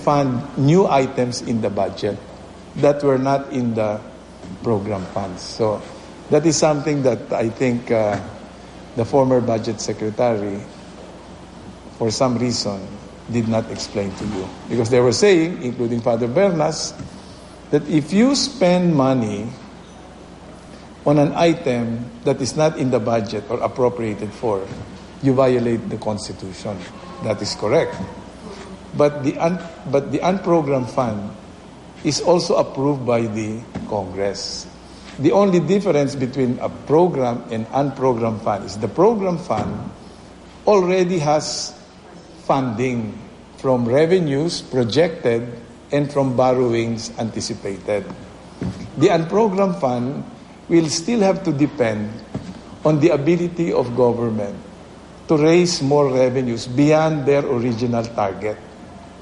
fund new items in the budget that were not in the program funds. So that is something that I think the former budget secretary, for some reason, did not explain to you. Because they were saying, including Father Bernas, that if you spend money on an item that is not in the budget or appropriated for, you violate the Constitution. That is correct. But the unprogrammed fund is also approved by the Congress. The only difference between a program and unprogrammed fund is the program fund already has funding from revenues projected and from borrowings anticipated. The unprogrammed fund will still have to depend on the ability of government to raise more revenues beyond their original target.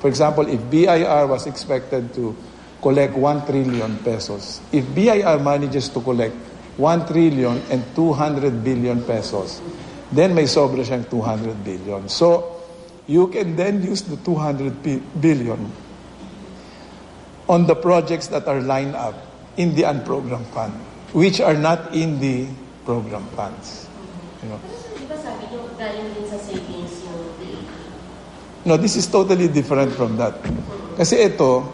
For example, if BIR was expected to collect 1 trillion pesos, if BIR manages to collect 1 trillion and 200 billion pesos, then may sobra siyang 200 billion. So, you can then use the 200 billion on the projects that are lined up in the unprogrammed fund, which are not in the program funds. You know? No, this is totally different from that. Kasi ito,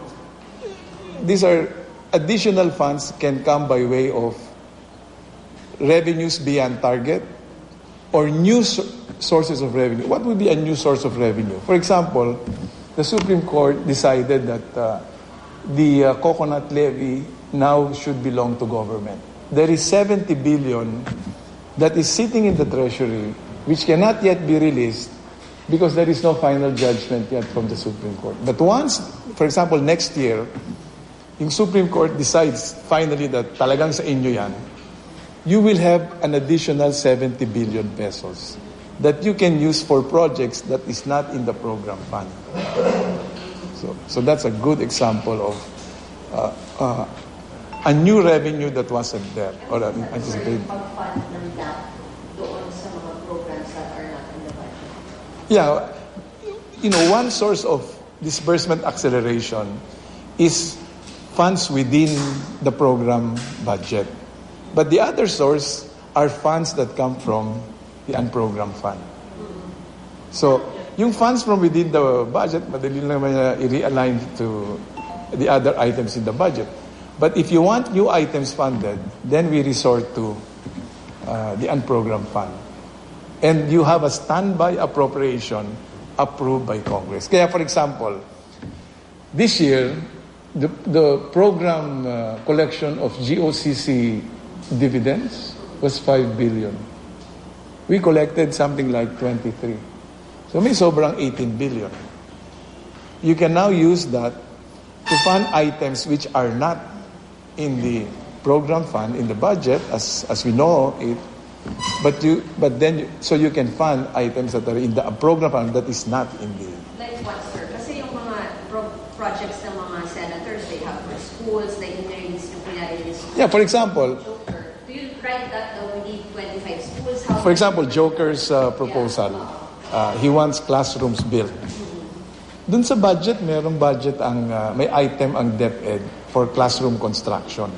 these are additional funds can come by way of revenues beyond target or new sources of revenue. What would be a new source of revenue? For example, the Supreme Court decided that the coconut levy now should belong to government. There is 70 billion that is sitting in the Treasury which cannot yet be released because there is no final judgment yet from the Supreme Court. But once, for example, next year, yung Supreme Court decides finally that talagang sa inyo yan, you will have an additional 70 billion pesos that you can use for projects that is not in the program fund. So that's a good example of a new revenue that wasn't there or anticipated. Yeah, you know, one source of disbursement acceleration is funds within the program budget. But the other source are funds that come from the unprogrammed fund. So, yung funds from within the budget, madali lang naman i-realign to the other items in the budget. But if you want new items funded, then we resort to the unprogrammed fund. And you have a standby appropriation approved by Congress. Kaya for example, this year, the program collection of GOCC dividends was 5 billion. We collected something like 23. So may sobrang 18 billion. You can now use that to fund items which are not in the program fund, in the budget, as we know it, so you can fund items that are in the program fund that is not in the... Like what, sir? Kasi yung mga projects ng mga senators, they have for schools, like in their list, yung pinarelease. Yeah, for example... Joker. Do you write that we need 25 schools? For example, Joker's proposal. He wants classrooms built. Dun sa budget, mayroong budget may item ang DepEd for classroom construction.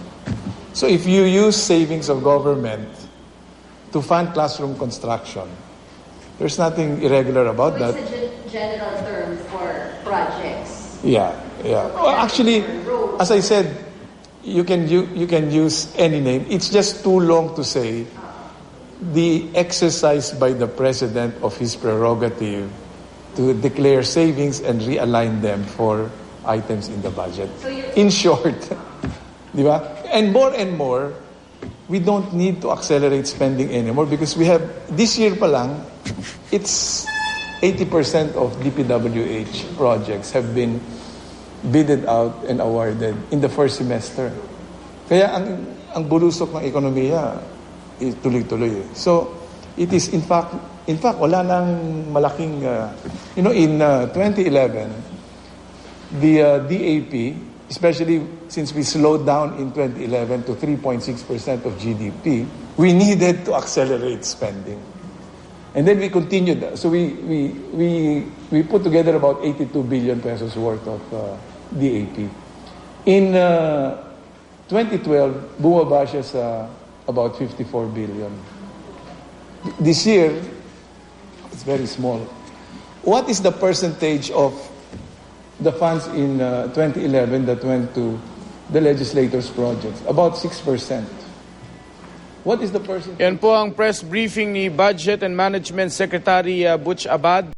So if you use savings of government to fund classroom construction, there's nothing irregular about that. It's a general term for projects. Yeah. Well, actually, as I said, you can use any name. It's just too long to say the exercise by the President of his prerogative to declare savings and realign them for items in the budget. So in short, di ba? And more, we don't need to accelerate spending anymore because we have, this year pa lang, it's 80% of DPWH projects have been bidded out and awarded in the first semester. Kaya ang bulusok ng ekonomiya, tuloy-tuloy. So, it is in fact, wala nang malaking, in 2011, the DAP, especially since we slowed down in 2011 to 3.6% of GDP, we needed to accelerate spending. And then we continued. So we put together about 82 billion pesos worth of DAP. In 2012, bumaba siya sa about 54 billion. This year, it's very small. What is the percentage of the funds in 2011 that went to the legislators' projects? About 6%. What is the percentage? Yan po ang press briefing ni Budget and Management Secretary Butch Abad.